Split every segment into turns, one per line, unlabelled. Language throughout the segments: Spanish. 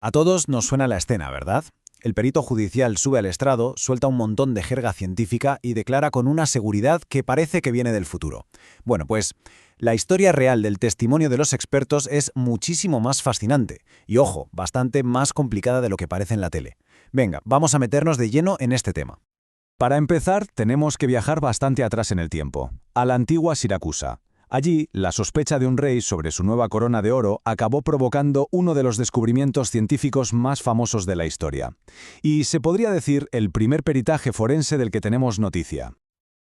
A todos nos suena la escena, ¿verdad? El perito judicial sube al estrado, suelta un montón de jerga científica y declara con una seguridad que parece que viene del futuro. Bueno, pues la historia real del testimonio de los expertos es muchísimo más fascinante y, ojo, bastante más complicada de lo que parece en la tele. Venga, vamos a meternos de lleno en este tema.
Para empezar, tenemos que viajar bastante atrás en el tiempo, a la antigua Siracusa. Allí, la sospecha de un rey sobre su nueva corona de oro acabó provocando uno de los descubrimientos científicos más famosos de la historia. Y se podría decir el primer peritaje forense del que tenemos noticia.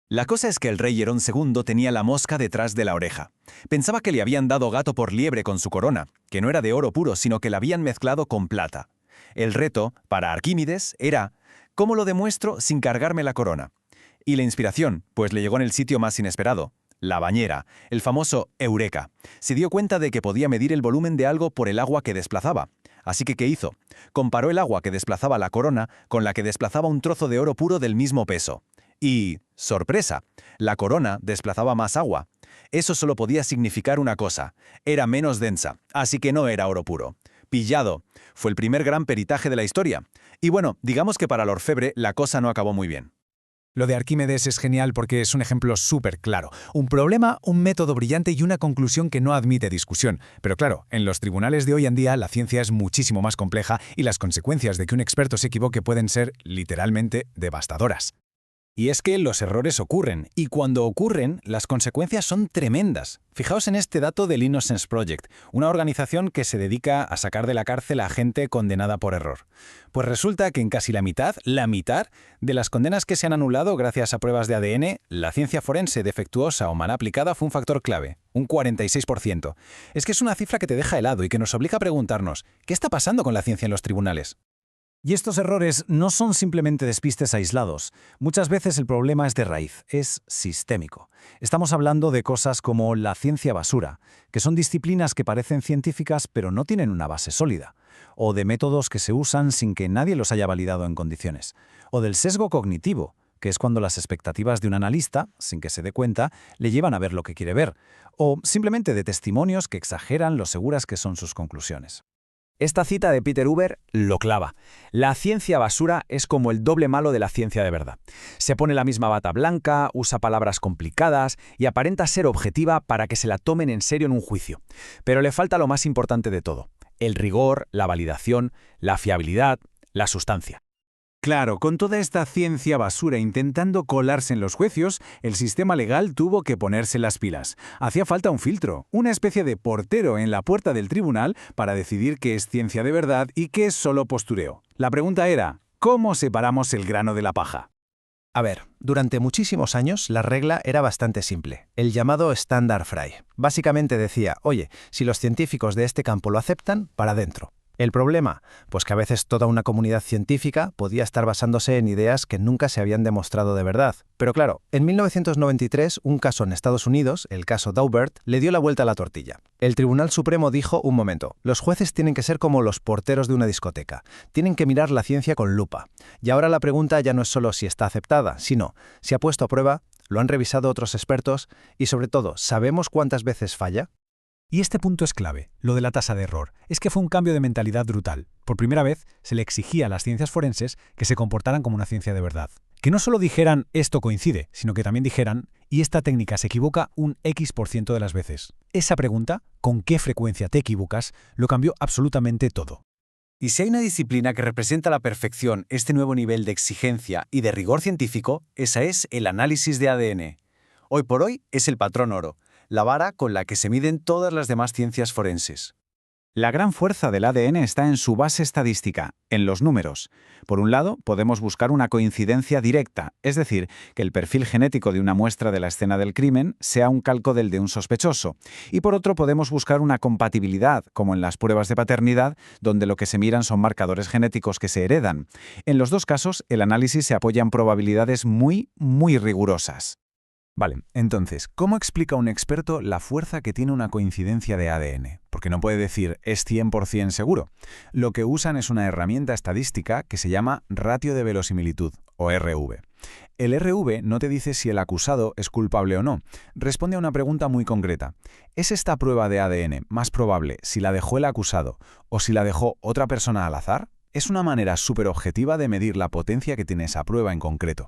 La cosa es que el rey Herón II tenía la mosca detrás de la oreja. Pensaba que le habían dado gato por liebre con su corona, que no era de oro puro, sino que la habían mezclado con plata. El reto, para Arquímedes, era ¿cómo lo demuestro sin cargarme la corona? Y la inspiración, pues le llegó en el sitio más inesperado. La bañera, el famoso Eureka. Se dio cuenta de que podía medir el volumen de algo por el agua que desplazaba. Así que, ¿qué hizo? Comparó el agua que desplazaba la corona con la que desplazaba un trozo de oro puro del mismo peso. Y, sorpresa, la corona desplazaba más agua. Eso solo podía significar una cosa: era menos densa, así que no era oro puro. Pillado. Fue el primer gran peritaje de la historia. Y bueno, digamos que para la orfebre la cosa no acabó muy bien.
Lo de Arquímedes es genial porque es un ejemplo súper claro. Un problema, un método brillante y una conclusión que no admite discusión. Pero claro, en los tribunales de hoy en día la ciencia es muchísimo más compleja y las consecuencias de que un experto se equivoque pueden ser, literalmente, devastadoras. Y es que los errores ocurren, y cuando ocurren, las consecuencias son tremendas. Fijaos en este dato del Innocence Project, una organización que se dedica a sacar de la cárcel a gente condenada por error. Pues resulta que en casi la mitad de las condenas que se han anulado gracias a pruebas de ADN, la ciencia forense defectuosa o mal aplicada fue un factor clave, un 46%. Es que es una cifra que te deja helado y que nos obliga a preguntarnos, ¿qué está pasando con la ciencia en los tribunales? Y estos errores no son simplemente despistes aislados. Muchas veces el problema es de raíz, es sistémico. Estamos hablando de cosas como la ciencia basura, que son disciplinas que parecen científicas pero no tienen una base sólida, o de métodos que se usan sin que nadie los haya validado en condiciones, o del sesgo cognitivo, que es cuando las expectativas de un analista, sin que se dé cuenta, le llevan a ver lo que quiere ver, o simplemente de testimonios que exageran lo seguras que son sus conclusiones.
Esta cita de Peter Huber lo clava. La ciencia basura es como el doble malo de la ciencia de verdad. Se pone la misma bata blanca, usa palabras complicadas y aparenta ser objetiva para que se la tomen en serio en un juicio. Pero le falta lo más importante de todo: el rigor, la validación, la fiabilidad, la sustancia.
Claro, con toda esta ciencia basura intentando colarse en los juicios, el sistema legal tuvo que ponerse las pilas. Hacía falta un filtro, una especie de portero en la puerta del tribunal para decidir qué es ciencia de verdad y qué es solo postureo. La pregunta era, ¿cómo separamos el grano de la paja?
A ver, durante muchísimos años la regla era bastante simple, el llamado Standard Fry. Básicamente decía, oye, si los científicos de este campo lo aceptan, para adentro. ¿El problema? Pues que a veces toda una comunidad científica podía estar basándose en ideas que nunca se habían demostrado de verdad. Pero claro, en 1993, un caso en Estados Unidos, el caso Daubert, le dio la vuelta a la tortilla. El Tribunal Supremo dijo, un momento, los jueces tienen que ser como los porteros de una discoteca. Tienen que mirar la ciencia con lupa. Y ahora la pregunta ya no es solo si está aceptada, sino si ha puesto a prueba, lo han revisado otros expertos y sobre todo, ¿sabemos cuántas veces falla?
Y este punto es clave, lo de la tasa de error. Es que fue un cambio de mentalidad brutal. Por primera vez, se le exigía a las ciencias forenses que se comportaran como una ciencia de verdad. Que no solo dijeran esto coincide, sino que también dijeran y esta técnica se equivoca un X% de las veces. Esa pregunta, ¿con qué frecuencia te equivocas?, lo cambió absolutamente todo.
Y si hay una disciplina que representa a la perfección este nuevo nivel de exigencia y de rigor científico, esa es el análisis de ADN. Hoy por hoy es el patrón oro, la vara con la que se miden todas las demás ciencias forenses.
La gran fuerza del ADN está en su base estadística, en los números. Por un lado, podemos buscar una coincidencia directa, es decir, que el perfil genético de una muestra de la escena del crimen sea un calco del de un sospechoso. Y por otro, podemos buscar una compatibilidad, como en las pruebas de paternidad, donde lo que se miran son marcadores genéticos que se heredan. En los dos casos, el análisis se apoya en probabilidades muy rigurosas. Vale, entonces, ¿cómo explica un experto la fuerza que tiene una coincidencia de ADN? Porque no puede decir es 100% seguro. Lo que usan es una herramienta estadística que se llama ratio de verosimilitud, o RV. El RV no te dice si el acusado es culpable o no. Responde a una pregunta muy concreta. ¿Es esta prueba de ADN más probable si la dejó el acusado o si la dejó otra persona al azar? Es una manera súper objetiva de medir la potencia que tiene esa prueba en concreto.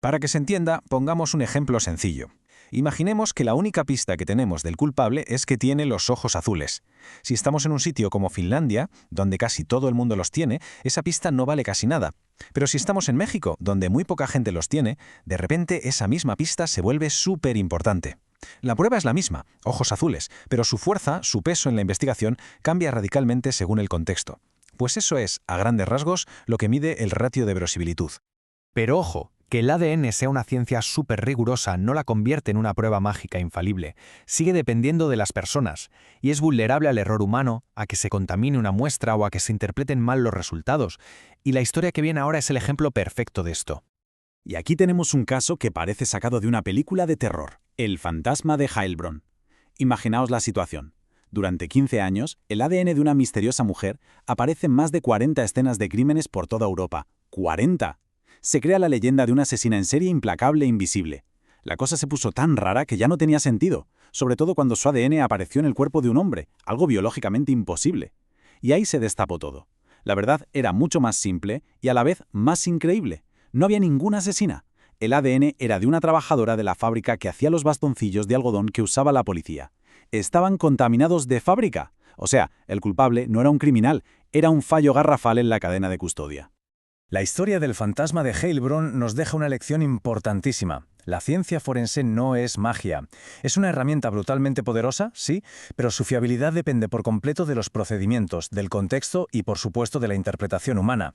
Para que se entienda, pongamos un ejemplo sencillo. Imaginemos que la única pista que tenemos del culpable es que tiene los ojos azules. Si estamos en un sitio como Finlandia, donde casi todo el mundo los tiene, esa pista no vale casi nada. Pero si estamos en México, donde muy poca gente los tiene, de repente esa misma pista se vuelve súper importante. La prueba es la misma, ojos azules, pero su fuerza, su peso en la investigación, cambia radicalmente según el contexto. Pues eso es, a grandes rasgos, lo que mide el ratio de verosimilitud.
Pero ojo, que el ADN sea una ciencia súper rigurosa no la convierte en una prueba mágica infalible. Sigue dependiendo de las personas, y es vulnerable al error humano, a que se contamine una muestra o a que se interpreten mal los resultados. Y la historia que viene ahora es el ejemplo perfecto de esto.
Y aquí tenemos un caso que parece sacado de una película de terror, El fantasma de Heilbronn. Imaginaos la situación. Durante 15 años, el ADN de una misteriosa mujer aparece en más de 40 escenas de crímenes por toda Europa. ¡40! Se crea la leyenda de una asesina en serie implacable e invisible. La cosa se puso tan rara que ya no tenía sentido, sobre todo cuando su ADN apareció en el cuerpo de un hombre, algo biológicamente imposible. Y ahí se destapó todo. La verdad era mucho más simple y a la vez más increíble. No había ninguna asesina. El ADN era de una trabajadora de la fábrica que hacía los bastoncillos de algodón que usaba la policía. Estaban contaminados de fábrica. O sea, el culpable no era un criminal, era un fallo garrafal en la cadena de custodia.
La historia del fantasma de Heilbronn nos deja una lección importantísima. La ciencia forense no es magia. Es una herramienta brutalmente poderosa, sí, pero su fiabilidad depende por completo de los procedimientos, del contexto y, por supuesto, de la interpretación humana.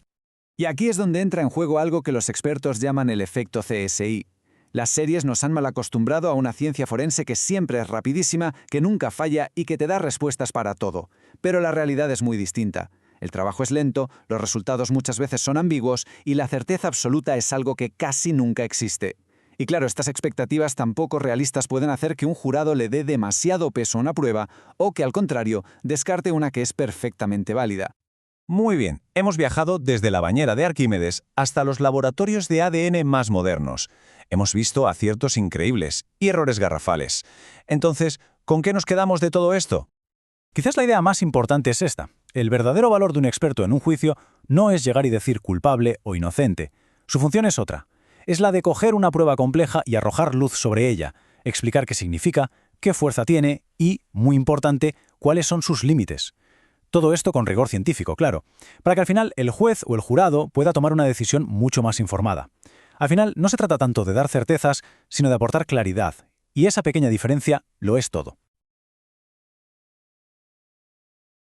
Y aquí es donde entra en juego algo que los expertos llaman el efecto CSI. Las series nos han mal acostumbrado a una ciencia forense que siempre es rapidísima, que nunca falla y que te da respuestas para todo. Pero la realidad es muy distinta. El trabajo es lento, los resultados muchas veces son ambiguos y la certeza absoluta es algo que casi nunca existe. Y claro, estas expectativas tan poco realistas pueden hacer que un jurado le dé demasiado peso a una prueba o que, al contrario, descarte una que es perfectamente válida.
Muy bien, hemos viajado desde la bañera de Arquímedes hasta los laboratorios de ADN más modernos. Hemos visto aciertos increíbles y errores garrafales. Entonces, ¿con qué nos quedamos de todo esto?
Quizás la idea más importante es esta. El verdadero valor de un experto en un juicio no es llegar y decir culpable o inocente. Su función es otra. Es la de coger una prueba compleja y arrojar luz sobre ella, explicar qué significa, qué fuerza tiene y, muy importante, cuáles son sus límites. Todo esto con rigor científico, claro, para que al final el juez o el jurado pueda tomar una decisión mucho más informada. Al final no se trata tanto de dar certezas, sino de aportar claridad, y esa pequeña diferencia lo es todo.